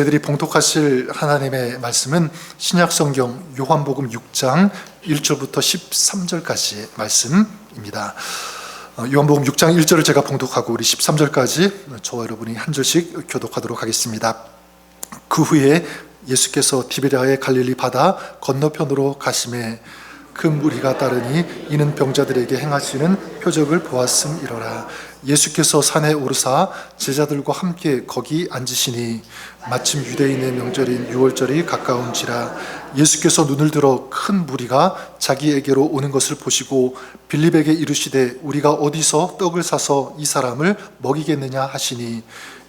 저희들이 봉독하실 하나님의 말씀은 신약성경 요한복음 6장 1절부터 13절까지의 말씀입니다. 요한복음 6장 1절을 제가 봉독하고 우리 13절까지 저와 여러분이 한 절씩 교독하도록 하겠습니다. 그 후에 예수께서 디베랴의 갈릴리 바다 건너편으로 가시매 큰 무리가 따르니 이는 병자들에게 행하시는 표적을 보았음이로라. 예수께서 산에 오르사 제자들과 함께 거기 앉으시니 마침 유대인의 명절인 유월절이 가까운지라. 예수께서 눈을 들어 큰 무리가 자기에게로 오는 것을 보시고 빌립에게 이르시되 우리가 어디서 떡을 사서 이 사람을 먹이겠느냐 하시니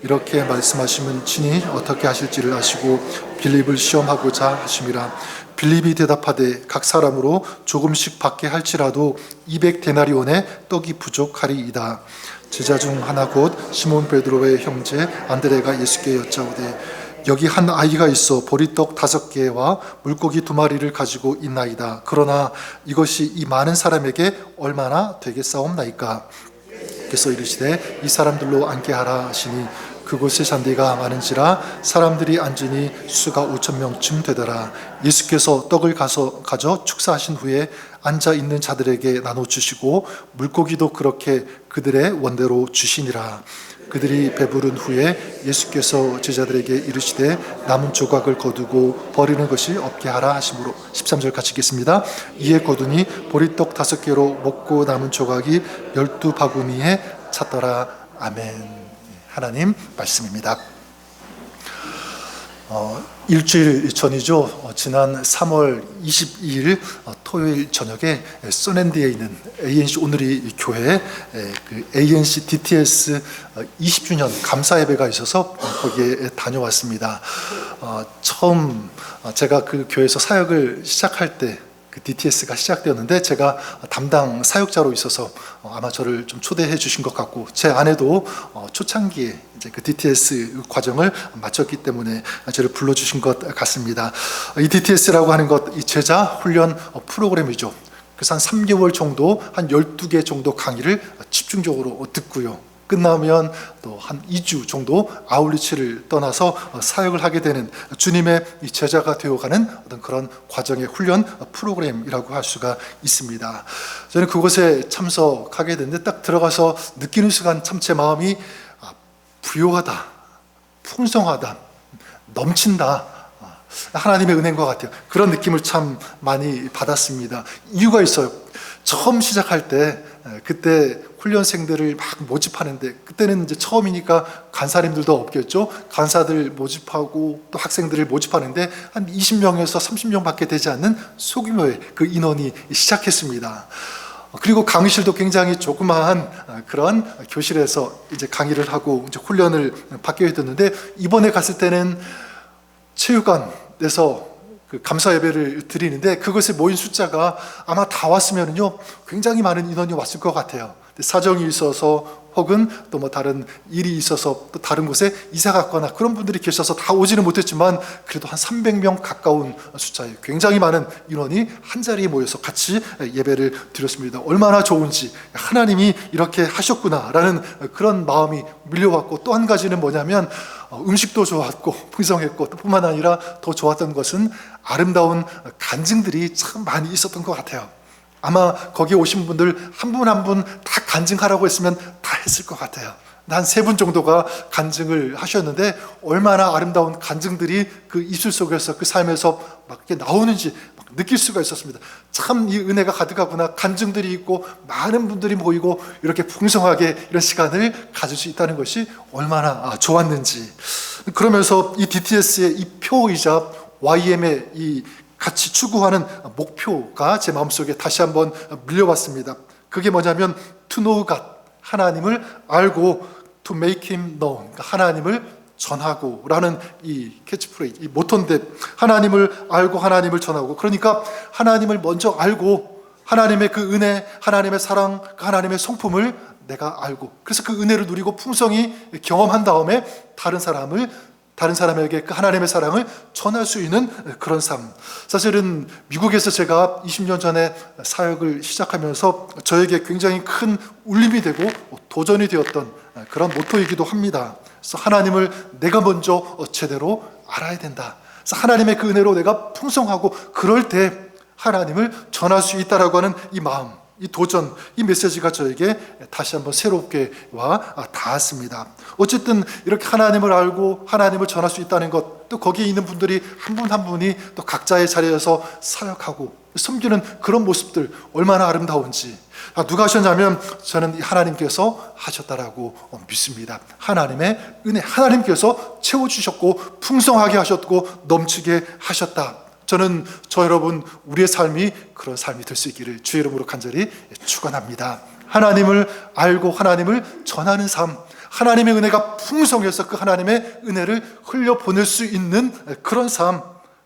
이렇게 말씀하시면 친히 어떻게 하실지를 아시고 빌립을 시험하고자 하심이라. 빌립이 대답하되 각 사람으로 조금씩 받게 할지라도 200데나리온의 떡이 부족하리이다. 제자 중 하나 곧 시몬 베드로의 형제 안드레가 예수께 여짜오되 여기 한 아이가 있어 보리떡 5개와 물고기 2마리를 가지고 있나이다. 그러나 이것이 이 많은 사람에게 얼마나 되겠사옵나이까. 그래서 이르시되 이 사람들로 앉게 하라 하시니 그곳에 잔디가 많은지라 사람들이 앉으니 수가 5,000명쯤 되더라. 예수께서 떡을 가져 축사하신 후에 앉아 있는 자들에게 나눠 주시고 물고기도 그렇게 그들의 원대로 주시니라. 그들이 배부른 후에 예수께서 제자들에게 이르시되 남은 조각을 거두고 버리는 것이 없게 하라 하심으로 13절 같이 읽겠습니다. 이에 거두니 보리떡 5개로 먹고 남은 조각이 12바구니에 찼더라. 아멘. 하나님 말씀입니다. 일주일 전이죠. 지난 3월 22일 토요일 저녁에 소랜드에 있는 ANC 오늘이 교회에 그 ANC DTS 20주년 감사 예배가 있어서 거기에 다녀왔습니다. 처음 제가 그 교회에서 사역을 시작할 때 그 DTS가 시작되었는데 제가 담당 사역자로 있어서 아마 저를 좀 초대해 주신 것 같고 제 아내도 초창기에 이제 그 DTS 과정을 마쳤기 때문에 저를 불러주신 것 같습니다. 이 DTS라고 하는 것, 이 제자 훈련 프로그램이죠. 그래서 한 3개월 정도, 한 12개 정도 강의를 집중적으로 듣고요. 끝나면 또 한 2주 정도 아울리치를 떠나서 사역을 하게 되는 주님의 제자가 되어가는 어떤 그런 과정의 훈련 프로그램이라고 할 수가 있습니다. 저는 그곳에 참석하게 됐는데 딱 들어가서 느끼는 순간 참 제 마음이 부요하다, 풍성하다, 넘친다, 하나님의 은혜인 것 같아요. 그런 느낌을 참 많이 받았습니다. 이유가 있어요. 처음 시작할 때 그때 훈련생들을 막 모집하는데 그때는 이제 처음이니까 간사님들도 없겠죠. 간사들 모집하고 또 학생들을 모집하는데 한 20명에서 30명밖에 되지 않는 소규모의 그 인원이 시작했습니다. 그리고 강의실도 굉장히 조그마한 그런 교실에서 이제 강의를 하고 이제 훈련을 받게 됐는데 이번에 갔을 때는 체육관에서 그 감사 예배를 드리는데 그것에 모인 숫자가 아마 다 왔으면요 굉장히 많은 인원이 왔을 것 같아요. 사정이 있어서 혹은 또 뭐 다른 일이 있어서 또 다른 곳에 이사 갔거나 그런 분들이 계셔서 다 오지는 못했지만 그래도 한 300명 가까운 숫자의 굉장히 많은 인원이 한 자리에 모여서 같이 예배를 드렸습니다. 얼마나 좋은지 하나님이 이렇게 하셨구나라는 그런 마음이 밀려왔고 또 한 가지는 뭐냐면 음식도 좋았고 풍성했고 또 뿐만 아니라 더 좋았던 것은 아름다운 간증들이 참 많이 있었던 것 같아요. 아마 거기에 오신 분들 한 분 한 분 다 간증하라고 했으면 다 했을 것 같아요. 한 3분 정도가 간증을 하셨는데 얼마나 아름다운 간증들이 그 입술 속에서 그 삶에서 막 이렇게 나오는지 막 느낄 수가 있었습니다. 참 이 은혜가 가득하구나. 간증들이 있고 많은 분들이 모이고 이렇게 풍성하게 이런 시간을 가질 수 있다는 것이 얼마나 좋았는지. 그러면서 이 DTS의 이 표이자 YM의 이 같이 추구하는 목표가 제 마음속에 다시 한번 밀려왔습니다. 그게 뭐냐면 to know God, 하나님을 알고 to make Him known, 그러니까 하나님을 전하고 라는 이 캐치프레이즈, 이 모토인데 하나님을 알고 하나님을 전하고, 그러니까 하나님을 먼저 알고 하나님의 그 은혜, 하나님의 사랑, 하나님의 성품을 내가 알고 그래서 그 은혜를 누리고 풍성히 경험한 다음에 다른 사람에게 그 하나님의 사랑을 전할 수 있는 그런 삶. 사실은 미국에서 제가 20년 전에 사역을 시작하면서 저에게 굉장히 큰 울림이 되고 도전이 되었던 그런 모토이기도 합니다. 그래서 하나님을 내가 먼저 제대로 알아야 된다. 그래서 하나님의 그 은혜로 내가 풍성하고 그럴 때 하나님을 전할 수 있다라고 하는 이 마음, 이 도전, 이 메시지가 저에게 다시 한번 새롭게 와 닿았습니다. 어쨌든 이렇게 하나님을 알고 하나님을 전할 수 있다는 것, 또 거기에 있는 분들이 한 분 한 분이 또 각자의 자리에서 사역하고 섬기는 그런 모습들 얼마나 아름다운지, 누가 하셨냐면 저는 하나님께서 하셨다라고 믿습니다. 하나님의 은혜, 하나님께서 채워주셨고 풍성하게 하셨고 넘치게 하셨다. 저는 저 여러분 우리의 삶이 그런 삶이 될 수 있기를 주의 이름으로 간절히 축원합니다. 하나님을 알고 하나님을 전하는 삶, 하나님의 은혜가 풍성해서 그 하나님의 은혜를 흘려보낼 수 있는 그런 삶,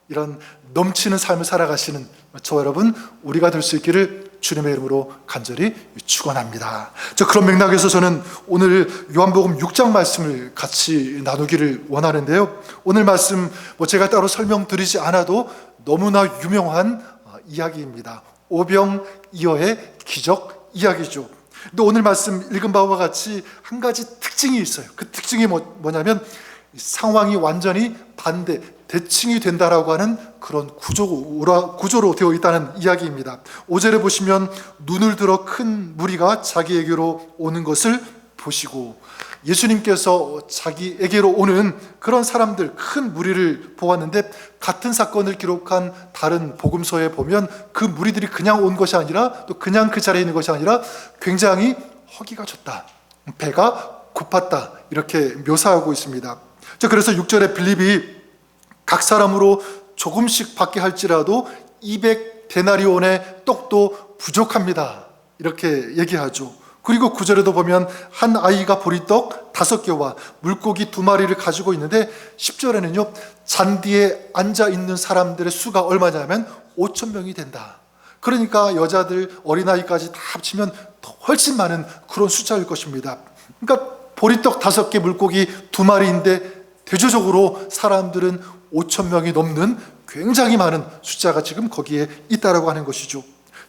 이런 넘치는 삶을 살아가시는 저 여러분 우리가 될 수 있기를 주님의 이름으로 간절히 축원합니다. 그런 맥락에서 저는 오늘 요한복음 6장 말씀을 같이 나누기를 원하는데요. 오늘 말씀 제가 따로 설명드리지 않아도 너무나 유명한 이야기입니다. 오병이어의 기적 이야기죠. 근데 오늘 말씀 읽은 바와 같이 한 가지 특징이 있어요. 그 특징이 뭐냐면 상황이 완전히 반대, 대칭이 된다라고 하는 그런 구조로 되어 있다는 이야기입니다. 5절에 보시면 눈을 들어 큰 무리가 자기에게로 오는 것을 보시고, 예수님께서 자기에게로 오는 그런 사람들, 큰 무리를 보았는데 같은 사건을 기록한 다른 복음서에 보면 그 무리들이 그냥 온 것이 아니라 또 그냥 그 자리에 있는 것이 아니라 굉장히 허기가 졌다, 배가 고팠다, 이렇게 묘사하고 있습니다. 그래서 6절에 빌립이 각 사람으로 조금씩 받게 할지라도 200데나리온의 떡도 부족합니다, 이렇게 얘기하죠. 그리고 9절에도 보면 한 아이가 보리떡 5개와 물고기 2마리를 가지고 있는데 10절에는요 잔디에 앉아있는 사람들의 수가 얼마냐면 5,000명이 된다. 그러니까 여자들 어린아이까지 다 합치면 훨씬 많은 그런 숫자일 것입니다. 그러니까 보리떡 5개 물고기 2마리인데 대조적으로 사람들은 5,000명이 넘는 굉장히 많은 숫자가 지금 거기에 있다라고 하는 것이죠.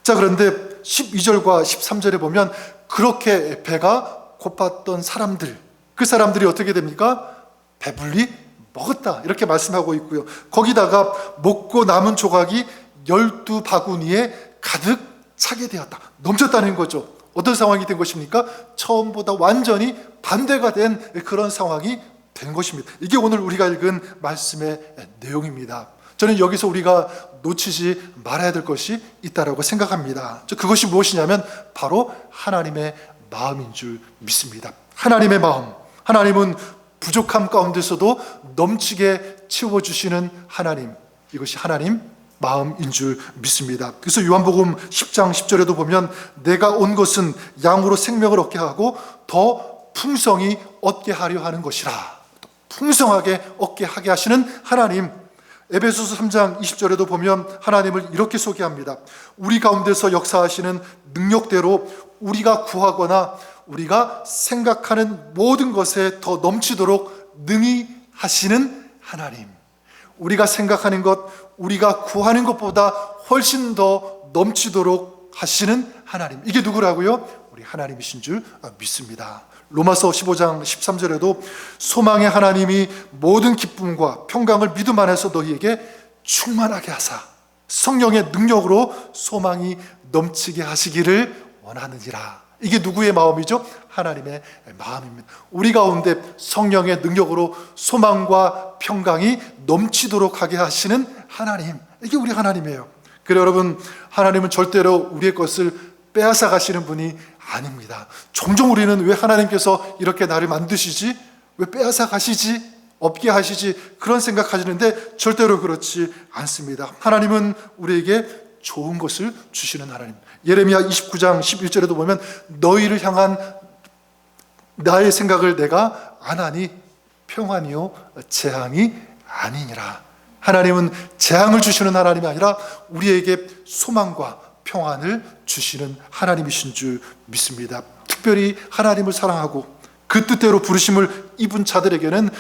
그런데 12절과 13절에 보면 그렇게 배가 고팠던 사람들, 그 사람들이 어떻게 됩니까? 배불리 먹었다, 이렇게 말씀하고 있고요. 거기다가 먹고 남은 조각이 12바구니에 가득 차게 되었다, 넘쳤다는 거죠. 어떤 상황이 된 것입니까? 처음보다 완전히 반대가 된 그런 상황이 된 것입니다. 이게 오늘 우리가 읽은 말씀의 내용입니다. 저는 여기서 우리가 놓치지 말아야 될 것이 있다고 생각합니다. 그것이 무엇이냐면 바로 하나님의 마음인 줄 믿습니다. 하나님의 마음, 하나님은 부족함 가운데서도 넘치게 채워주시는 하나님, 이것이 하나님 마음인 줄 믿습니다. 그래서 요한복음 10장 10절에도 보면 내가 온 것은 양으로 생명을 얻게 하고 더 풍성히 얻게 하려 하는 것이라, 풍성하게 얻게 하게 하시는 하나님. 에베소서 3장 20절에도 보면 하나님을 이렇게 소개합니다. 우리 가운데서 역사하시는 능력대로 우리가 구하거나 우리가 생각하는 모든 것에 더 넘치도록 능히 하시는 하나님. 우리가 생각하는 것, 우리가 구하는 것보다 훨씬 더 넘치도록 하시는 하나님. 이게 누구라고요? 우리 하나님이신 줄 믿습니다. 로마서 15장 13절에도 소망의 하나님이 모든 기쁨과 평강을 믿음 안에서 너희에게 충만하게 하사 성령의 능력으로 소망이 넘치게 하시기를 원하느니라. 이게 누구의 마음이죠? 하나님의 마음입니다. 우리 가운데 성령의 능력으로 소망과 평강이 넘치도록 하게 하시는 하나님, 이게 우리 하나님이에요. 그래요, 여러분, 하나님은 절대로 우리의 것을 빼앗아 가시는 분이 아닙니다. 종종 우리는 왜 하나님께서 이렇게 나를 만드시지? 왜 빼앗아 가시지? 없게 하시지? 그런 생각하시는데 절대로 그렇지 않습니다. 하나님은 우리에게 좋은 것을 주시는 하나님. 예레미야 29장 11절에도 보면 너희를 향한 나의 생각을 내가 아나니 평안이요 재앙이 아니니라. 하나님은 재앙을 주시는 하나님이 아니라 우리에게 소망과 평안을 주시는 하나님이신 줄 믿습니다. 특별히 하나님을 사랑하고 그 뜻대로 부르심을 입은 자들에게는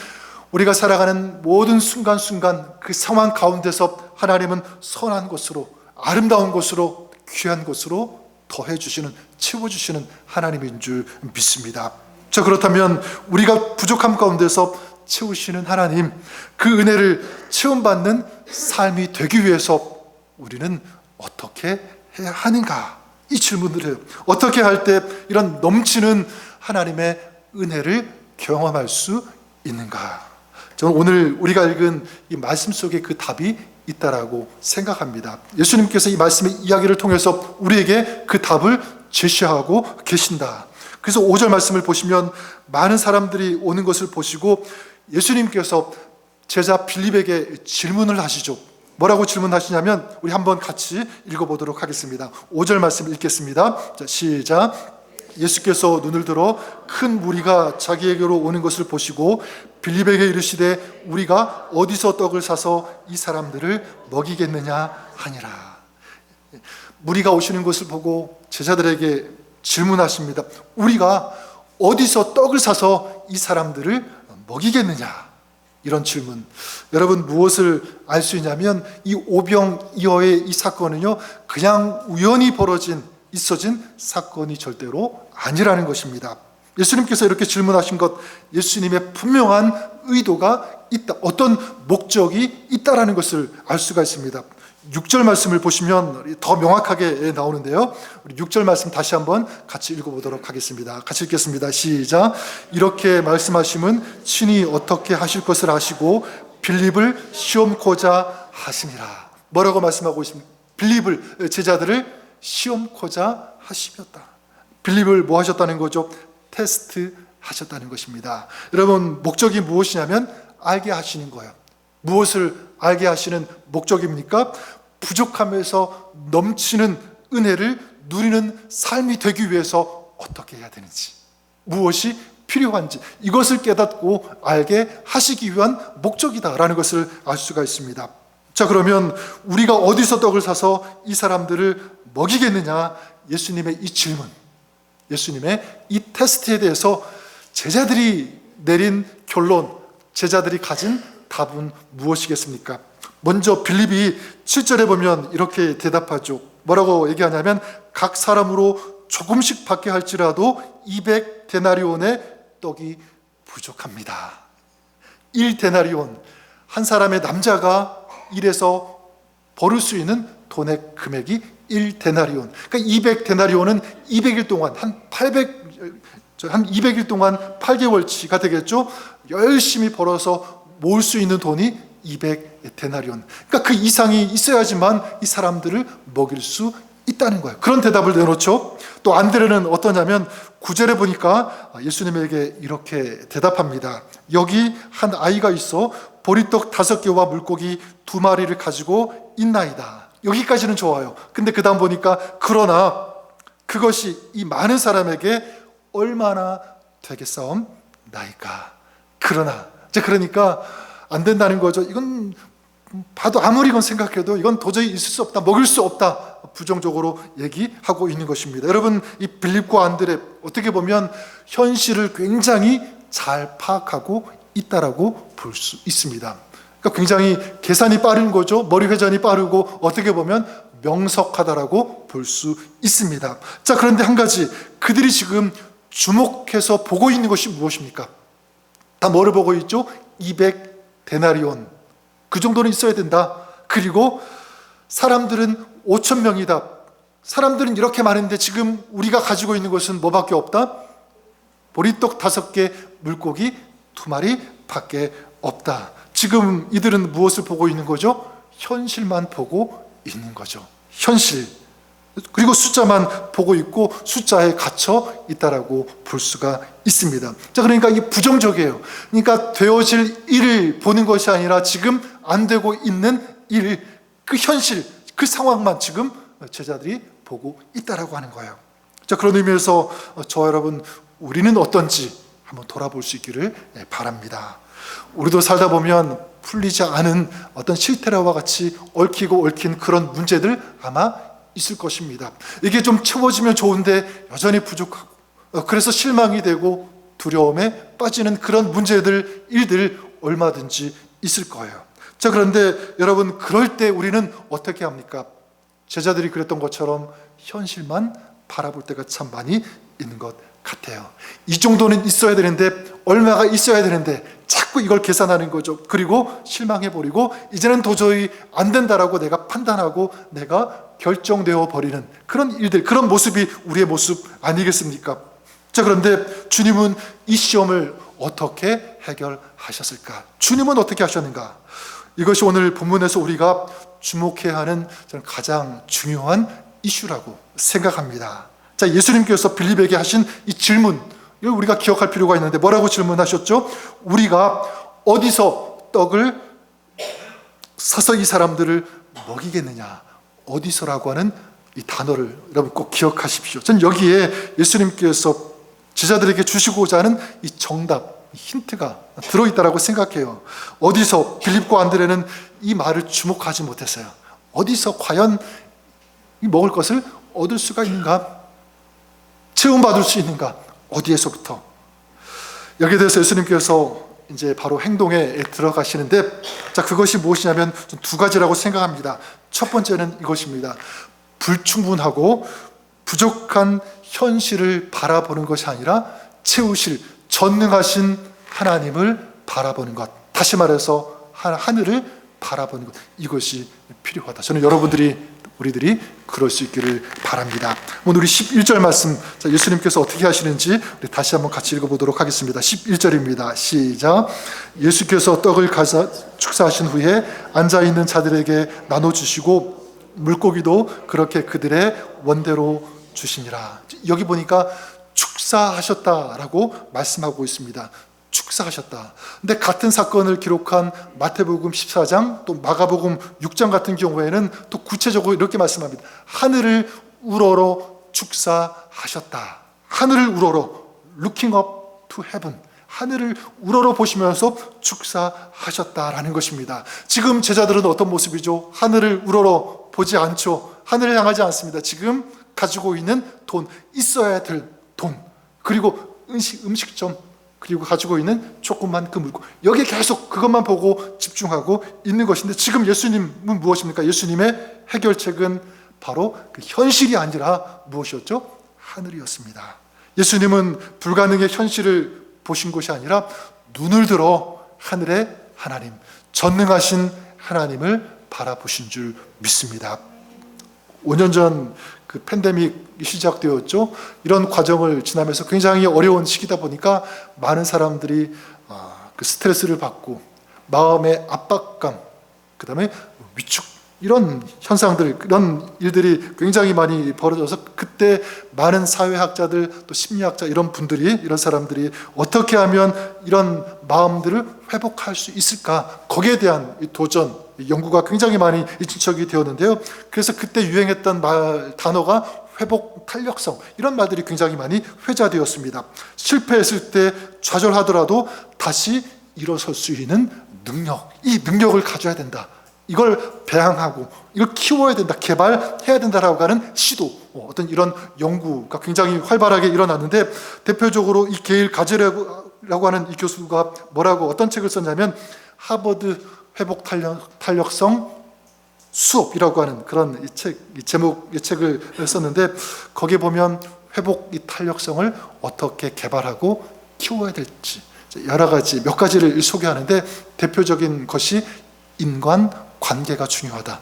우리가 살아가는 모든 순간순간 그 상황 가운데서 하나님은 선한 것으로, 아름다운 것으로, 귀한 것으로 더해주시는, 채워주시는 하나님인 줄 믿습니다. 그렇다면 우리가 부족함 가운데서 채우시는 하나님, 그 은혜를 체험받는 삶이 되기 위해서 우리는 어떻게 해야 하는가? 이 질문들을 어떻게 할 때 이런 넘치는 하나님의 은혜를 경험할 수 있는가? 저는 오늘 우리가 읽은 이 말씀 속에 그 답이 있다라고 생각합니다. 예수님께서 이 말씀의 이야기를 통해서 우리에게 그 답을 제시하고 계신다. 그래서 5절 말씀을 보시면 많은 사람들이 오는 것을 보시고 예수님께서 제자 빌립에게 질문을 하시죠. 뭐라고 질문하시냐면 우리 한번 같이 읽어보도록 하겠습니다. 5절 말씀 읽겠습니다. 자, 시작. 예수께서 눈을 들어 큰 무리가 자기에게로 오는 것을 보시고 빌립에게 이르시되 우리가 어디서 떡을 사서 이 사람들을 먹이겠느냐 하니라. 무리가 오시는 것을 보고 제자들에게 질문하십니다. 우리가 어디서 떡을 사서 이 사람들을 먹이겠느냐? 이런 질문. 여러분, 무엇을 알 수 있냐면 이 오병이어의 이 사건은요, 그냥 우연히 있어진 사건이 절대로 아니라는 것입니다. 예수님께서 이렇게 질문하신 것, 예수님의 분명한 의도가 있다, 어떤 목적이 있다라는 것을 알 수가 있습니다. 6절 말씀을 보시면 더 명확하게 나오는데요. 우리 6절 말씀 다시 한번 같이 읽어보도록 하겠습니다. 같이 읽겠습니다. 시작. 이렇게 말씀하심은 친히 어떻게 하실 것을 아시고 빌립을 시험코자 하심이라. 뭐라고 말씀하고 있습니까? 빌립을, 제자들을 시험코자 하시었다. 빌립을 뭐 하셨다는 거죠? 테스트 하셨다는 것입니다. 여러분, 목적이 무엇이냐면 알게 하시는 거예요. 무엇을 알게 하시는 목적입니까? 부족함에서 넘치는 은혜를 누리는 삶이 되기 위해서 어떻게 해야 되는지, 무엇이 필요한지, 이것을 깨닫고 알게 하시기 위한 목적이다라는 것을 알 수가 있습니다. 자, 그러면 우리가 어디서 떡을 사서 이 사람들을 먹이겠느냐? 예수님의 이 질문, 예수님의 이 테스트에 대해서 제자들이 내린 결론, 제자들이 가진 답은 무엇이겠습니까? 먼저 빌립이 7절에 보면 이렇게 대답하죠. 뭐라고 얘기하냐면 각 사람으로 조금씩 받게 할지라도 200데나리온의 떡이 부족합니다. 1데나리온, 한 사람의 남자가 일해서 벌을 수 있는 돈의 금액이 1데나리온. 그러니까 200데나리온은 200일 동안 한 200일 동안 8개월치가 되겠죠. 열심히 벌어서 모을 수 있는 돈이 200데나리온. 그러니까 그 이상이 있어야지만 이 사람들을 먹일 수 있다는 거예요. 그런 대답을 내놓죠. 또 안드레는 어떠냐면 9절에 보니까 예수님에게 이렇게 대답합니다. 여기 한 아이가 있어 보리떡 5개와 물고기 2마리를 가지고 있나이다. 여기까지는 좋아요. 근데 그 다음 보니까 그러나 그것이 이 많은 사람에게 얼마나 되겠사옵나이까. 그러니까 안 된다는 거죠. 이건 봐도 아무리 이건 생각해도 이건 도저히 있을 수 없다, 먹을 수 없다, 부정적으로 얘기하고 있는 것입니다. 여러분, 이 빌립과 안드레 어떻게 보면 현실을 굉장히 잘 파악하고 있다라고 볼 수 있습니다. 그러니까 굉장히 계산이 빠른 거죠. 머리 회전이 빠르고 어떻게 보면 명석하다라고 볼 수 있습니다. 자, 그런데 한 가지, 그들이 지금 주목해서 보고 있는 것이 무엇입니까? 다 뭐를 보고 있죠? 200데나리온. 그 정도는 있어야 된다. 그리고 사람들은 5,000명이다. 사람들은 이렇게 많은데 지금 우리가 가지고 있는 것은 뭐밖에 없다? 보리떡 5개, 물고기 2마리 밖에 없다. 지금 이들은 무엇을 보고 있는 거죠? 현실만 보고 있는 거죠. 현실. 그리고 숫자만 보고 있고 숫자에 갇혀 있다라고 볼 수가 있습니다. 자, 그러니까 이게 부정적이에요. 그러니까 되어질 일을 보는 것이 아니라 지금 안 되고 있는 일, 그 현실, 그 상황만 지금 제자들이 보고 있다라고 하는 거예요. 자, 그런 의미에서 저와 여러분, 우리는 어떤지 한번 돌아볼 수 있기를 바랍니다. 우리도 살다 보면 풀리지 않은 어떤 실태라와 같이 얽힌 그런 문제들 아마 있을 것입니다. 이게 좀 채워지면 좋은데 여전히 부족하고, 그래서 실망이 되고 두려움에 빠지는 그런 문제들, 일들 얼마든지 있을 거예요. 자, 그런데 여러분, 그럴 때 우리는 어떻게 합니까? 제자들이 그랬던 것처럼 현실만 바라볼 때가 참 많이 있는 것 같아요. 이 정도는 있어야 되는데, 얼마가 있어야 되는데 자꾸 이걸 계산하는 거죠. 그리고 실망해버리고 이제는 도저히 안 된다라고 내가 판단하고 내가 결정되어 버리는 그런 일들, 그런 모습이 우리의 모습 아니겠습니까? 자, 그런데 주님은 이 시험을 어떻게 해결하셨을까? 주님은 어떻게 하셨는가? 이것이 오늘 본문에서 우리가 주목해야 하는 저는 가장 중요한 이슈라고 생각합니다. 자, 예수님께서 빌립에게 하신 이 질문, 이걸 우리가 기억할 필요가 있는데 뭐라고 질문하셨죠? 우리가 어디서 떡을 사서 이 사람들을 먹이겠느냐? 어디서라고 하는 이 단어를 여러분 꼭 기억하십시오. 전 여기에 예수님께서 제자들에게 주시고자 하는 이 정답, 힌트가 들어있다라고 생각해요. 어디서? 빌립과 안드레는 이 말을 주목하지 못했어요. 어디서 과연 이 먹을 것을 얻을 수가 있는가? 체험받을 수 있는가? 어디에서부터? 여기에 대해서 예수님께서 이제 바로 행동에 들어가시는데, 자, 그것이 무엇이냐면 두 가지라고 생각합니다. 첫 번째는 이것입니다. 불충분하고 부족한 현실을 바라보는 것이 아니라 채우실 전능하신 하나님을 바라보는 것. 다시 말해서 하늘을 바라보는 것. 이것이 필요하다. 저는 우리들이 그럴 수 있기를 바랍니다. 오늘 우리 11절 말씀, 자, 예수님께서 어떻게 하시는지 우리 다시 한번 같이 읽어보도록 하겠습니다. 11절입니다. 시작. 예수께서 떡을 가져 축사하신 후에 앉아있는 자들에게 나눠주시고 물고기도 그렇게 그들의 원대로 주시니라. 여기 보니까 축사하셨다라고 말씀하고 있습니다. 축사하셨다. 근데 같은 사건을 기록한 마태복음 14장 또 마가복음 6장 같은 경우에는 또 구체적으로 이렇게 말씀합니다. 하늘을 우러러 축사하셨다. 하늘을 우러러 looking up to heaven. 하늘을 우러러 보시면서 축사하셨다라는 것입니다. 지금 제자들은 어떤 모습이죠? 하늘을 우러러 보지 않죠. 하늘을 향하지 않습니다. 지금 가지고 있는 돈, 있어야 될 돈, 그리고 음식점, 그리고 가지고 있는 조그만 그 물건, 여기에 계속 그것만 보고 집중하고 있는 것인데, 지금 예수님은 무엇입니까? 예수님의 해결책은 바로 그 현실이 아니라 무엇이었죠? 하늘이었습니다. 예수님은 불가능의 현실을 보신 것이 아니라 눈을 들어 하늘의 하나님, 전능하신 하나님을 바라보신 줄 믿습니다. 5년 전 그 팬데믹이 시작되었죠. 이런 과정을 지나면서 굉장히 어려운 시기다 보니까 많은 사람들이 그 스트레스를 받고 마음의 압박감, 그 다음에 위축, 이런 현상들, 이런 일들이 굉장히 많이 벌어져서 그때 많은 사회학자들 또 심리학자 이런 사람들이 어떻게 하면 이런 마음들을 회복할 수 있을까, 거기에 대한 도전, 연구가 굉장히 많이 진척이 되었는데요. 그래서 그때 유행했던 단어가 회복 탄력성, 이런 말들이 굉장히 많이 회자되었습니다. 실패했을 때 좌절하더라도 다시 일어설 수 있는 능력, 이 능력을 가져야 된다. 이걸 배양하고 이걸 키워야 된다, 개발해야 된다라고 하는 시도, 어떤 이런 연구가 굉장히 활발하게 일어났는데, 대표적으로 이 게일 가젤이라고 하는 이 교수가 어떤 책을 썼냐면 하버드 회복 탄력성 수업이라고 하는 그런 이 제목의 책을 썼는데, 거기에 보면 회복 이 탄력성을 어떻게 개발하고 키워야 될지 여러 가지 몇 가지를 소개하는데, 대표적인 것이 인간 관계가 중요하다.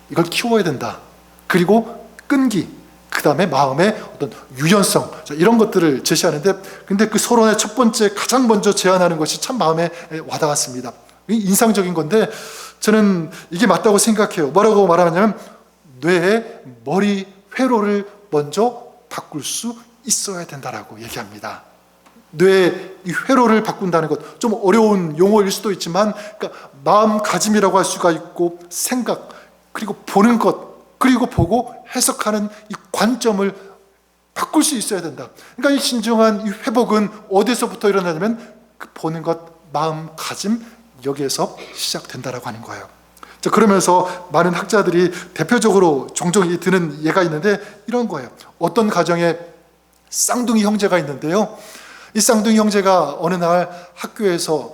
이걸 키워야 된다. 그리고 끈기, 그 다음에 마음의 어떤 유연성, 이런 것들을 제시하는데, 근데 그 서론의 첫 번째 가장 먼저 제안하는 것이 참 마음에 와닿았습니다. 인상적인 건데 저는 이게 맞다고 생각해요. 뭐라고 말하냐면 뇌의 머리 회로를 먼저 바꿀 수 있어야 된다라고 얘기합니다. 뇌의 이 회로를 바꾼다는 것, 좀 어려운 용어일 수도 있지만, 그러니까 마음가짐이라고 할 수가 있고, 생각, 그리고 보는 것, 그리고 보고 해석하는 이 관점을 바꿀 수 있어야 된다. 그러니까 이 진정한 이 회복은 어디서부터 일어나냐면 그 보는 것, 마음가짐, 여기에서 시작된다라고 하는 거예요. 자, 그러면서 많은 학자들이 대표적으로 종종 드는 예가 있는데 이런 거예요. 어떤 가정에 쌍둥이 형제가 있는데요. 이 쌍둥이 형제가 어느 날 학교에서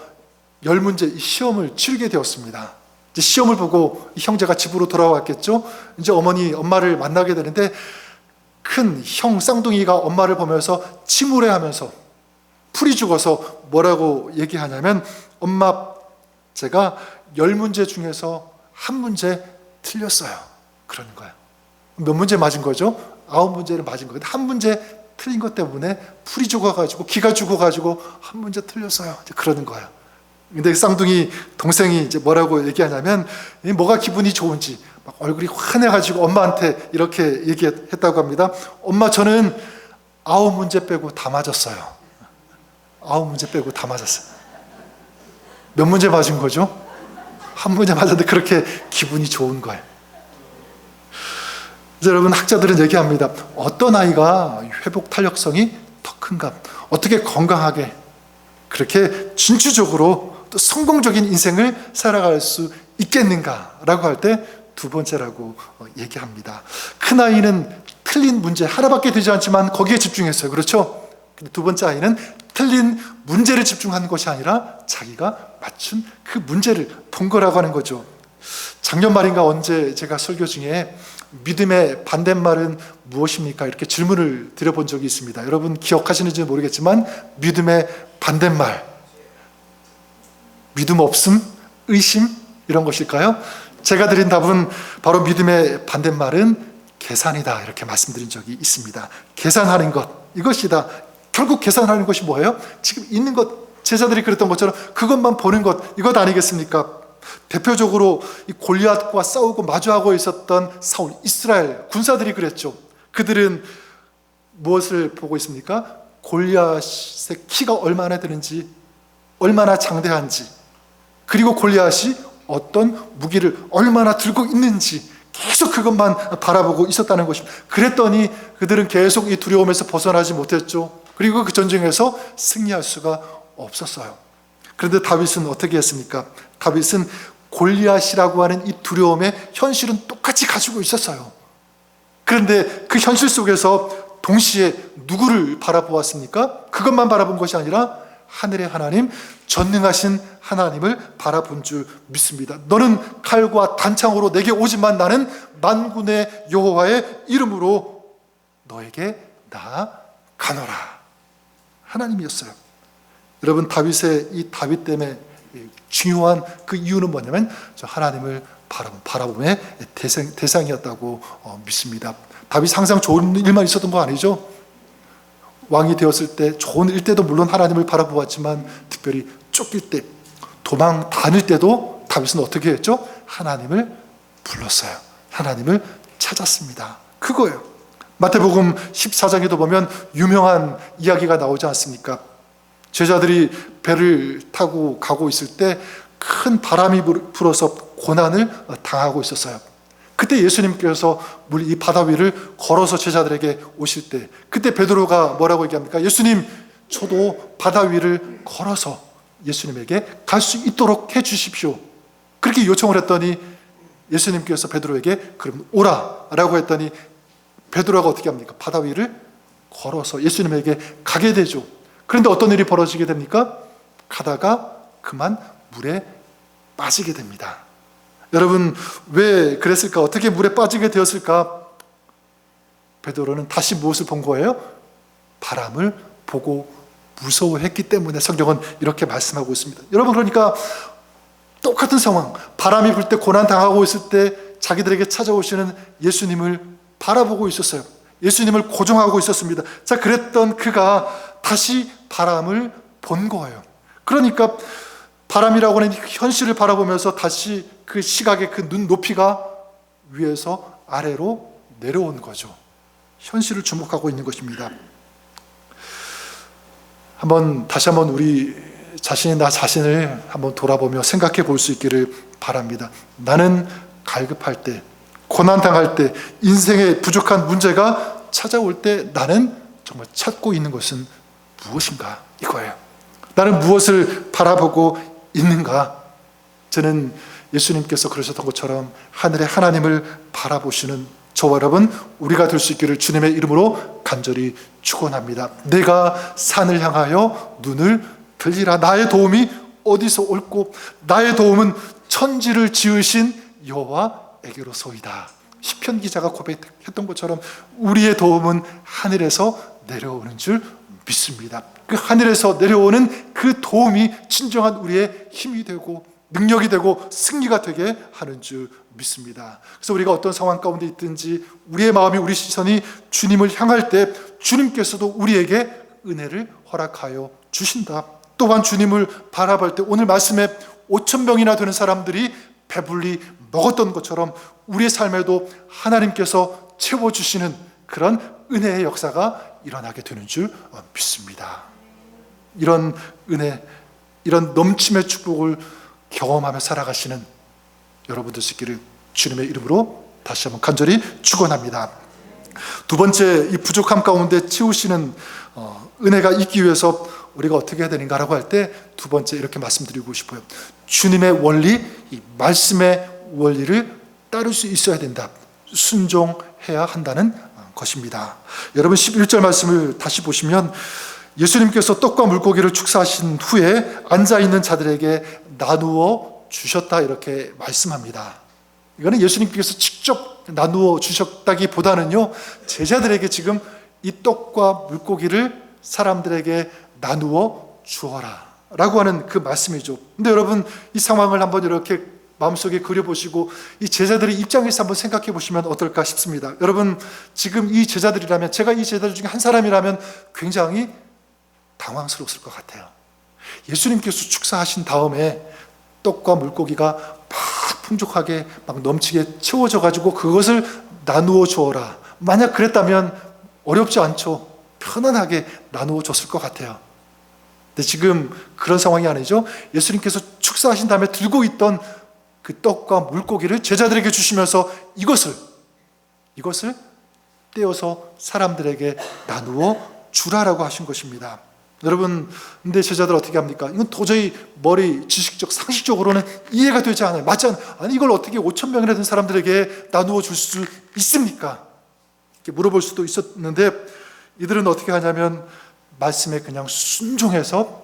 10문제 시험을 치르게 되었습니다. 이제 시험을 보고 이 형제가 집으로 돌아왔겠죠. 이제 엄마를 만나게 되는데 큰 형 쌍둥이가 엄마를 보면서 침울해하면서 풀이 죽어서 뭐라고 얘기하냐면, 엄마, 제가 10문제 중에서 한 문제 틀렸어요. 그러는 거예요. 몇 문제 맞은 거죠? 9문제를 맞은 거예요. 한 문제 틀린 것 때문에 풀이 죽어가지고 기가 죽어가지고 한 문제 틀렸어요. 이제 그러는 거예요. 근데 쌍둥이 동생이 이제 뭐라고 얘기하냐면, 뭐가 기분이 좋은지 막 얼굴이 환해가지고 엄마한테 이렇게 얘기했다고 합니다. 엄마, 저는 9문제 빼고 다 맞았어요. 9문제 빼고 다 맞았어요. 몇 문제 맞은 거죠? 한 문제 맞았는데 그렇게 기분이 좋은 거예요. 여러분, 학자들은 얘기합니다. 어떤 아이가 회복 탄력성이 더 큰가? 어떻게 건강하게 그렇게 진취적으로 또 성공적인 인생을 살아갈 수 있겠는가라고 할 때 두 번째라고 얘기합니다. 큰 아이는 틀린 문제 하나밖에 되지 않지만 거기에 집중했어요. 그렇죠? 근데 두 번째 아이는 틀린 문제를 집중하는 것이 아니라 자기가 맞춘 그 문제를 본 거라고 하는 거죠. 작년 말인가 언제 제가 설교 중에 믿음의 반대말은 무엇입니까? 이렇게 질문을 드려본 적이 있습니다. 여러분 기억하시는지 모르겠지만 믿음의 반대말, 믿음 없음, 의심, 이런 것일까요? 제가 드린 답은 바로 믿음의 반대말은 계산이다, 이렇게 말씀드린 적이 있습니다. 계산하는 것, 이것이다. 결국 계산하는 것이 뭐예요? 지금 있는 것, 제자들이 그랬던 것처럼 그것만 보는 것, 이것 아니겠습니까? 대표적으로 이 골리앗과 싸우고 마주하고 있었던 사울, 이스라엘 군사들이 그랬죠. 그들은 무엇을 보고 있습니까? 골리앗의 키가 얼마나 되는지, 얼마나 장대한지, 그리고 골리앗이 어떤 무기를 얼마나 들고 있는지 계속 그것만 바라보고 있었다는 것입니다. 그랬더니 그들은 계속 이 두려움에서 벗어나지 못했죠. 그리고 그 전쟁에서 승리할 수가 없었어요. 그런데 다윗은 어떻게 했습니까? 다윗은 골리앗이라고 하는 이 두려움의 현실은 똑같이 가지고 있었어요. 그런데 그 현실 속에서 동시에 누구를 바라보았습니까? 그것만 바라본 것이 아니라 하늘의 하나님, 전능하신 하나님을 바라본 줄 믿습니다. 너는 칼과 단창으로 내게 오지만 나는 만군의 여호와의 이름으로 너에게 나아가노라. 하나님이었어요. 여러분, 다윗의 이 다윗 때문에 중요한 그 이유는 뭐냐면 저 하나님을 바라봄의 대상이었다고 믿습니다. 다윗 항상 좋은 일만 있었던 거 아니죠? 왕이 되었을 때, 좋은 일 때도 물론 하나님을 바라보았지만 특별히 쫓길 때, 도망 다닐 때도 다윗은 어떻게 했죠? 하나님을 불렀어요. 하나님을 찾았습니다. 그거예요. 마태복음 14장에도 보면 유명한 이야기가 나오지 않습니까? 제자들이 배를 타고 가고 있을 때 큰 바람이 불어서 고난을 당하고 있었어요. 그때 예수님께서 이 바다 위를 걸어서 제자들에게 오실 때, 그때 베드로가 뭐라고 얘기합니까? 예수님, 저도 바다 위를 걸어서 예수님에게 갈 수 있도록 해 주십시오. 그렇게 요청을 했더니 예수님께서 베드로에게 그럼 오라 라고 했더니 베드로가 어떻게 합니까? 바다 위를 걸어서 예수님에게 가게 되죠. 그런데 어떤 일이 벌어지게 됩니까? 가다가 그만 물에 빠지게 됩니다. 여러분, 왜 그랬을까? 어떻게 물에 빠지게 되었을까? 베드로는 다시 무엇을 본 거예요? 바람을 보고 무서워했기 때문에 성경은 이렇게 말씀하고 있습니다. 여러분, 그러니까 똑같은 상황, 바람이 불 때 고난당하고 있을 때 자기들에게 찾아오시는 예수님을 바라보고 있었어요. 예수님을 고정하고 있었습니다. 자, 그랬던 그가 다시 바람을 본 거예요. 그러니까 바람이라고 하는 현실을 바라보면서 다시 그 시각의 그 눈 높이가 위에서 아래로 내려온 거죠. 현실을 주목하고 있는 것입니다. 다시 한번 우리 자신이 나 자신을 한번 돌아보며 생각해 볼 수 있기를 바랍니다. 나는 갈급할 때, 고난당할 때, 인생에 부족한 문제가 찾아올 때 나는 정말 찾고 있는 것은 무엇인가? 이거예요. 나는 무엇을 바라보고 있는가? 저는 예수님께서 그러셨던 것처럼 하늘의 하나님을 바라보시는 저와 여러분, 우리가 될 수 있기를 주님의 이름으로 간절히 축원합니다. 내가 산을 향하여 눈을 들리라. 나의 도움이 어디서 올꼬? 나의 도움은 천지를 지으신 여호와에게로소이다. 시편 기자가 고백했던 것처럼 우리의 도움은 하늘에서 내려오는 줄 믿습니다. 그 하늘에서 내려오는 그 도움이 진정한 우리의 힘이 되고 능력이 되고 승리가 되게 하는 줄 믿습니다. 그래서 우리가 어떤 상황 가운데 있든지 우리의 마음이, 우리 시선이 주님을 향할 때 주님께서도 우리에게 은혜를 허락하여 주신다. 또한 주님을 바라볼 때 오늘 말씀에 5,000명이나 되는 사람들이 배불리 먹었던 것처럼 우리의 삶에도 하나님께서 채워주시는 그런 은혜의 역사가 일어나게 되는 줄 믿습니다. 이런 은혜, 이런 넘침의 축복을 경험하며 살아가시는 여러분들 있기를 주님의 이름으로 다시 한번 간절히 축원합니다. 두 번째, 이 부족함 가운데 채우시는 은혜가 있기 위해서 우리가 어떻게 해야 되는가라고 할 때 두 번째 이렇게 말씀드리고 싶어요. 주님의 원리, 이 말씀의 원리를 따를 수 있어야 된다. 순종해야 한다는 것입니다. 여러분 11절 말씀을 다시 보시면 예수님께서 떡과 물고기를 축사하신 후에 앉아있는 자들에게 나누어 주셨다 이렇게 말씀합니다. 이거는 예수님께서 직접 나누어 주셨다기보다는요, 제자들에게 지금 이 떡과 물고기를 사람들에게 나누어 주어라 라고 하는 그 말씀이죠. 근데 여러분 이 상황을 한번 이렇게 마음속에 그려보시고 이 제자들의 입장에서 한번 생각해 보시면 어떨까 싶습니다. 여러분 지금 이 제자들이라면, 제가 이 제자들 중에 한 사람이라면 굉장히 당황스러웠을 것 같아요. 예수님께서 축사하신 다음에 떡과 물고기가 막 풍족하게 막 넘치게 채워져 가지고 그것을 나누어 주어라. 만약 그랬다면 어렵지 않죠. 편안하게 나누어 줬을 것 같아요. 근데 지금 그런 상황이 아니죠. 예수님께서 축사하신 다음에 들고 있던 그 떡과 물고기를 제자들에게 주시면서 이것을 떼어서 사람들에게 나누어 주라라고 하신 것입니다. 여러분, 근데 제자들 어떻게 합니까? 이건 도저히 머리, 지식적, 상식적으로는 이해가 되지 않아요. 맞지 않아요. 아니 이걸 어떻게 5,000명이나 된 사람들에게 나누어 줄 수 있습니까? 이렇게 물어볼 수도 있었는데 이들은 어떻게 하냐면 말씀에 그냥 순종해서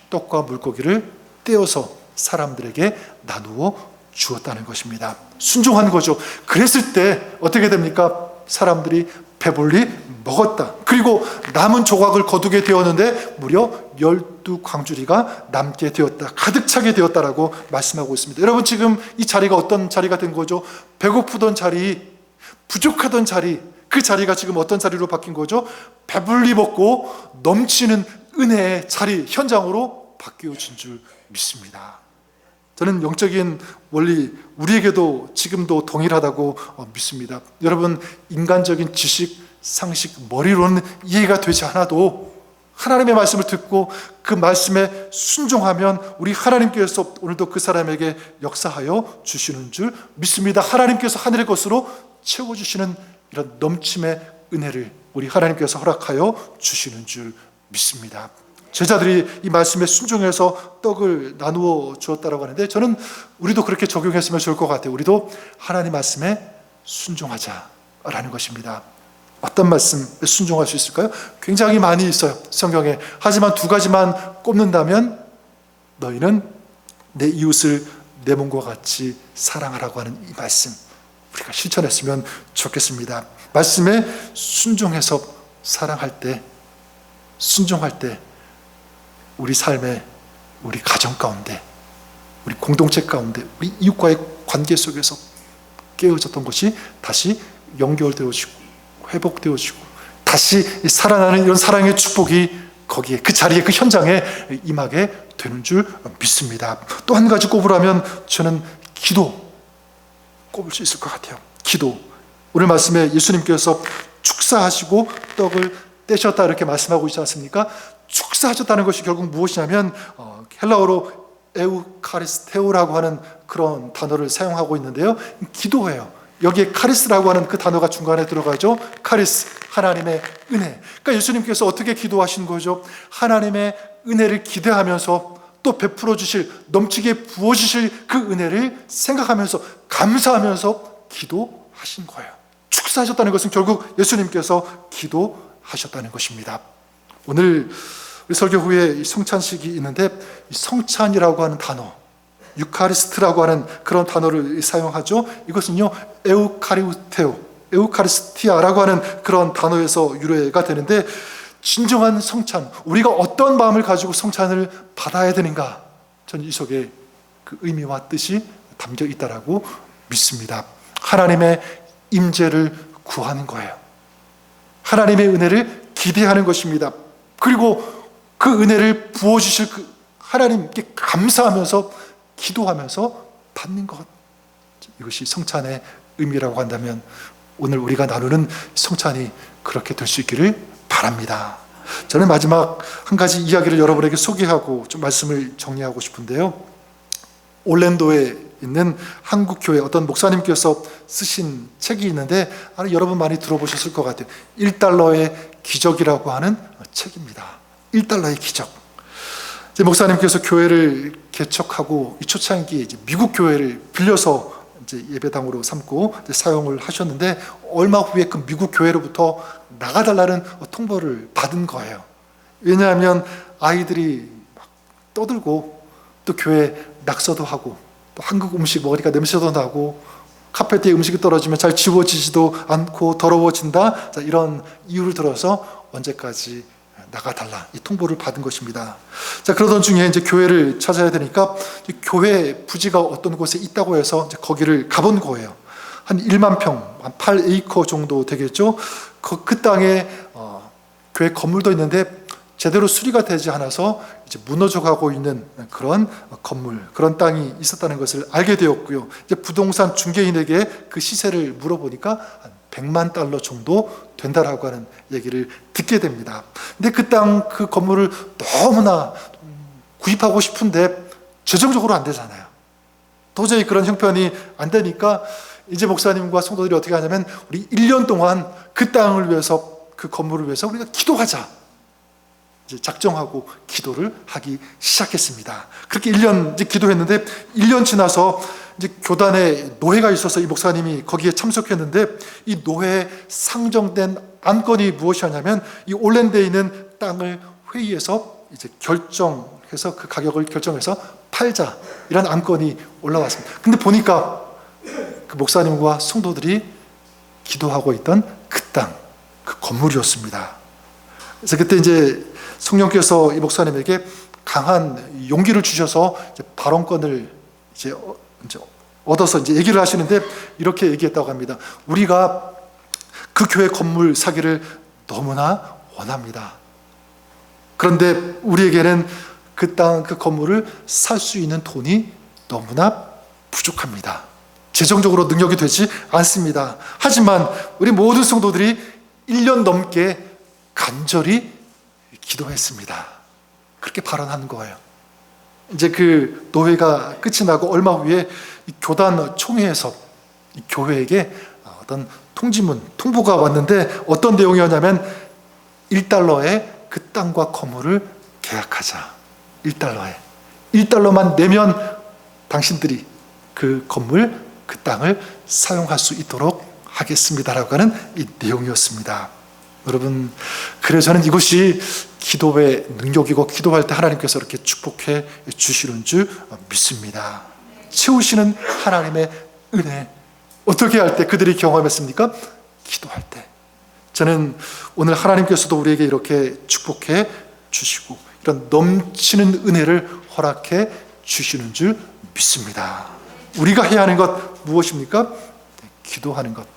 떡과 물고기를 떼어서 사람들에게 나누어 주었다는 것입니다. 순종한 거죠. 그랬을 때 어떻게 됩니까? 사람들이 배불리 먹었다. 그리고 남은 조각을 거두게 되었는데 무려 12광주리가 남게 되었다. 가득 차게 되었다라고 말씀하고 있습니다. 여러분 지금 이 자리가 어떤 자리가 된 거죠? 배고프던 자리, 부족하던 자리, 그 자리가 지금 어떤 자리로 바뀐 거죠? 배불리 먹고 넘치는 은혜의 자리, 현장으로 바뀌어진 줄 믿습니다. 저는 영적인 원리 우리에게도 지금도 동일하다고 믿습니다. 여러분 인간적인 지식, 상식, 머리로는 이해가 되지 않아도 하나님의 말씀을 듣고 그 말씀에 순종하면 우리 하나님께서 오늘도 그 사람에게 역사하여 주시는 줄 믿습니다. 하나님께서 하늘의 것으로 채워주시는 이런 넘침의 은혜를 우리 하나님께서 허락하여 주시는 줄 믿습니다. 제자들이 이 말씀에 순종해서 떡을 나누어 주었다고 하는데 저는 우리도 그렇게 적용했으면 좋을 것 같아요. 우리도 하나님 말씀에 순종하자라는 것입니다. 어떤 말씀에 순종할 수 있을까요? 굉장히 많이 있어요, 성경에. 하지만 두 가지만 꼽는다면 너희는 내 이웃을 내 몸과 같이 사랑하라고 하는 이 말씀, 우리가 실천했으면 좋겠습니다. 말씀에 순종해서 사랑할 때, 순종할 때 우리 삶에, 우리 가정 가운데, 우리 공동체 가운데, 우리 이웃과의 관계 속에서 깨어졌던 것이 다시 연결되어지고 회복되어지고 다시 살아나는 이런 사랑의 축복이 거기에, 그 자리에, 그 현장에 임하게 되는 줄 믿습니다. 또 한 가지 꼽으라면 저는 기도 꼽을 수 있을 것 같아요. 기도. 오늘 말씀에 예수님께서 축사하시고 떡을 떼셨다 이렇게 말씀하고 있지 않습니까? 축사하셨다는 것이 결국 무엇이냐면 헬라어로 에우카리스테오라고 하는 그런 단어를 사용하고 있는데요, 기도예요. 여기에 카리스라고 하는 그 단어가 중간에 들어가죠. 카리스, 하나님의 은혜. 그러니까 예수님께서 어떻게 기도하신 거죠? 하나님의 은혜를 기대하면서 또 베풀어 주실, 넘치게 부어 주실 그 은혜를 생각하면서 감사하면서 기도하신 거예요. 축사하셨다는 것은 결국 예수님께서 기도하셨다는 것입니다. 오늘 우리 설교 후에 성찬식이 있는데 이 성찬이라고 하는 단어, 유카리스트라고 하는 그런 단어를 사용하죠. 이것은요, 에우카리스티아라고 하는 그런 단어에서 유래가 되는데, 진정한 성찬, 우리가 어떤 마음을 가지고 성찬을 받아야 되는가, 저는 이 속에 그 의미와 뜻이 담겨 있다라고 믿습니다. 하나님의 임재를 구하는 거예요. 하나님의 은혜를 기대하는 것입니다. 그리고 그 은혜를 부어주실 그 하나님께 감사하면서 기도하면서 받는 것, 이것이 성찬의 의미라고 한다면 오늘 우리가 나누는 성찬이 그렇게 될 수 있기를 바랍니다. 저는 마지막 한 가지 이야기를 여러분에게 소개하고 좀 말씀을 정리하고 싶은데요. 올랜도에 있는 한국교회 어떤 목사님께서 쓰신 책이 있는데 아마 여러분 많이 들어보셨을 것 같아요. 1달러의 기적이라고 하는 책입니다. 1달러의 기적. 이제 목사님께서 교회를 개척하고 이 초창기에 이제 미국 교회를 빌려서 이제 예배당으로 삼고 이제 사용을 하셨는데, 얼마 후에 그 미국 교회로부터 나가달라는 통보를 받은 거예요. 왜냐하면 아이들이 막 떠들고 또 교회 낙서도 하고 또 한국 음식 먹으니까 냄새도 나고 카페트에 음식이 떨어지면 잘 지워지지도 않고 더러워진다, 자, 이런 이유를 들어서 언제까지 나가달라, 이 통보를 받은 것입니다. 자, 그러던 중에 이제 교회를 찾아야 되니까 교회 부지가 어떤 곳에 있다고 해서 이제 거기를 가본 거예요. 한 1만 평, 한 8에이커 정도 되겠죠. 그 땅에 교회 건물도 있는데 제대로 수리가 되지 않아서 이제 무너져가고 있는 그런 건물, 그런 땅이 있었다는 것을 알게 되었고요. 이제 부동산 중개인에게 그 시세를 물어보니까 한 100만 달러 정도 된다라고 하는 얘기를 듣게 됩니다. 근데 그 땅, 그 건물을 너무나 구입하고 싶은데 재정적으로 안 되잖아요. 도저히 그런 형편이 안 되니까 이제 목사님과 성도들이 어떻게 하냐면, 우리 1년 동안 그 땅을 위해서, 그 건물을 위해서 우리가 기도하자, 이제 작정하고 기도를 하기 시작했습니다. 그렇게 1년 이제 기도했는데, 1년 지나서 이제 교단에 노회가 있어서 이 목사님이 거기에 참석했는데, 이 노회에 상정된 안건이 무엇이었냐면, 이 올랜드에 있는 땅을 회의에서 이제 결정해서 그 가격을 결정해서 팔자, 이런 안건이 올라왔습니다. 근데 보니까 그 목사님과 성도들이 기도하고 있던 그 땅, 그 건물이었습니다. 그래서 그때 이제 성령께서 이 목사님에게 강한 용기를 주셔서 이제 발언권을 이제 얻어서 이제 얘기를 하시는데, 이렇게 얘기했다고 합니다. 우리가 그 교회 건물 사기를 너무나 원합니다. 그런데 우리에게는 그 땅, 그 건물을 살 수 있는 돈이 너무나 부족합니다. 재정적으로 능력이 되지 않습니다. 하지만 우리 모든 성도들이 1년 넘게 간절히 기도했습니다. 그렇게 발언하는 거예요. 이제 그 노회가 끝이 나고 얼마 후에 이 교단 총회에서 이 교회에게 어떤 통보가 왔는데, 어떤 내용이었냐면 1달러에 그 땅과 건물을 계약하자. 1달러만 내면 당신들이 그 건물, 그 땅을 사용할 수 있도록 하겠습니다라고 하는 이 내용이었습니다. 여러분, 그래서 저는 이것이 기도의 능력이고, 기도할 때 하나님께서 이렇게 축복해 주시는 줄 믿습니다. 채우시는 하나님의 은혜, 어떻게 할 때 그들이 경험했습니까? 기도할 때. 저는 오늘 하나님께서도 우리에게 이렇게 축복해 주시고 이런 넘치는 은혜를 허락해 주시는 줄 믿습니다. 우리가 해야 하는 것 무엇입니까? 기도하는 것,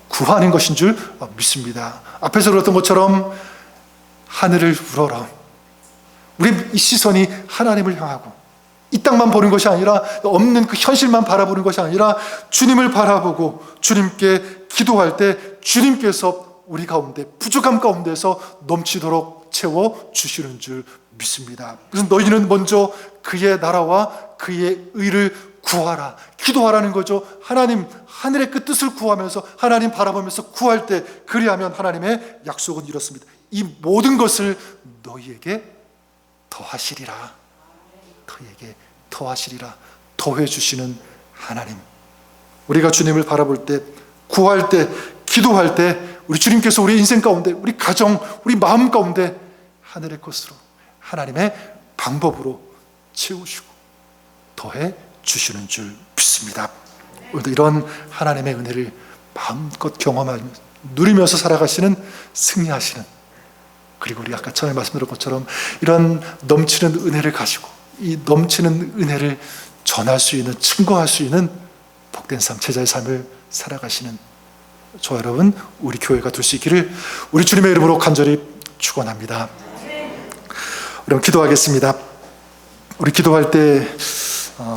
구하는 것인 줄 믿습니다. 앞에서 그랬던 것처럼 하늘을 우러러, 우리 이 시선이 하나님을 향하고 이 땅만 보는 것이 아니라, 없는 그 현실만 바라보는 것이 아니라 주님을 바라보고 주님께 기도할 때 주님께서 우리 가운데 부족함 가운데서 넘치도록 채워주시는 줄 믿습니다. 그래서 너희는 먼저 그의 나라와 그의 의를 구하라, 기도하라는 거죠. 하나님, 하늘의 그 뜻을 구하면서 하나님 바라보면서 구할 때, 그리하면 하나님의 약속은 이렇습니다. 이 모든 것을 너희에게 더하시리라. 너희에게 더하시리라. 더해 주시는 하나님. 우리가 주님을 바라볼 때, 구할 때, 기도할 때, 우리 주님께서 우리 인생 가운데, 우리 가정, 우리 마음 가운데 하늘의 것으로, 하나님의 방법으로 채우시고 더해 주시는 줄 믿습니다. 오늘도 이런 하나님의 은혜를 마음껏 경험하며 누리면서 살아가시는, 승리하시는, 그리고 우리 아까 처음에 말씀드린 것처럼 이런 넘치는 은혜를 가지고 이 넘치는 은혜를 전할 수 있는, 증거할 수 있는 복된 삶, 제자의 삶을 살아가시는 저 여러분, 우리 교회가 될 수 있기를 우리 주님의 이름으로 간절히 축원합니다. 그럼 기도하겠습니다. 우리 기도할 때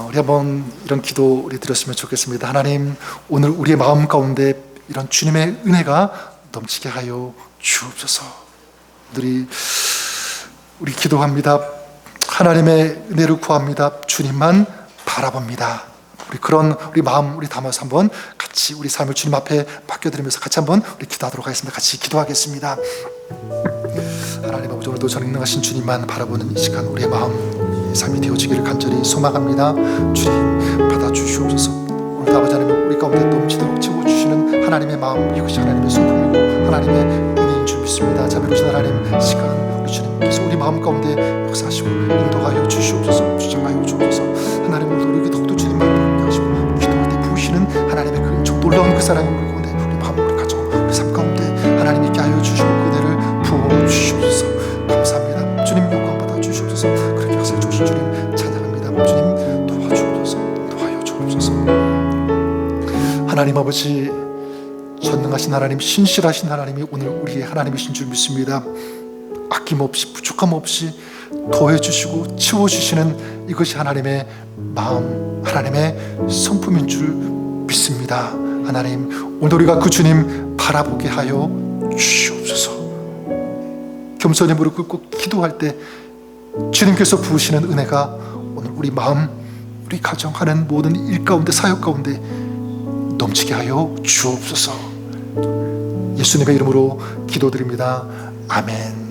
우리 한번 이런 기도 우리 드렸으면 좋겠습니다. 하나님, 오늘 우리의 마음 가운데 이런 주님의 은혜가 넘치게 하여 주옵소서. 우리 기도합니다. 하나님의 은혜를 구합니다. 주님만 바라봅니다. 우리 마음 우리 담아서 한번 같이 우리 삶을 주님 앞에 맡겨드리면서 같이 한번 우리 기도하도록 하겠습니다. 같이 기도하겠습니다. 하나님 아버지, 오늘도 전능하신 주님만 바라보는 이 시간 우리의 마음, 이 삶이 되어지기를 간절히 소망합니다. 주님 받아주시옵소서. 오늘도 아버지 하나님, 우리 가운데 넘치도록 채워주시는 하나님의 마음, 이것이 하나님의 성품이고 하나님의 은혜인 줄 믿습니다. 자비로우신 하나님, 시간 우리 주님께서 우리 마음 가운데 역사하시고 인도하여 주시옵소서. 주장하여 주옵소서. 하나님, 오늘도 우리 더욱더 주님만 바라보게 하시고 기도할 때 부으시는 하나님의 그 놀라운 그 사랑이 우리 가운데, 우리 마음, 우리 가정, 우리 삶 가운데 하나님 있게 하여 주시고 그대를 부어 주시옵소서. 감사합니다. 주님 영광 받아 주시옵소서. 그렇게 하실 주신 주님 찬양합니다. 주님 도와주옵소서. 도와여 주옵소서. 하나님 아버지, 전능하신 하나님, 신실하신 하나님이 오늘 우리의 하나님이신 줄 믿습니다. 아낌없이 부족함 없이 더해주시고 채워주시는 이것이 하나님의 마음, 하나님의 성품인 줄 믿습니다. 하나님, 오늘 우리가 그 주님 바라보게 하여 주시옵소서. 겸손히 무릎 꿇고 기도할 때 주님께서 부으시는 은혜가 오늘 우리 마음, 우리 가정하는 모든 일 가운데, 사역 가운데 넘치게 하여 주옵소서. 예수님의 이름으로 기도드립니다. 아멘.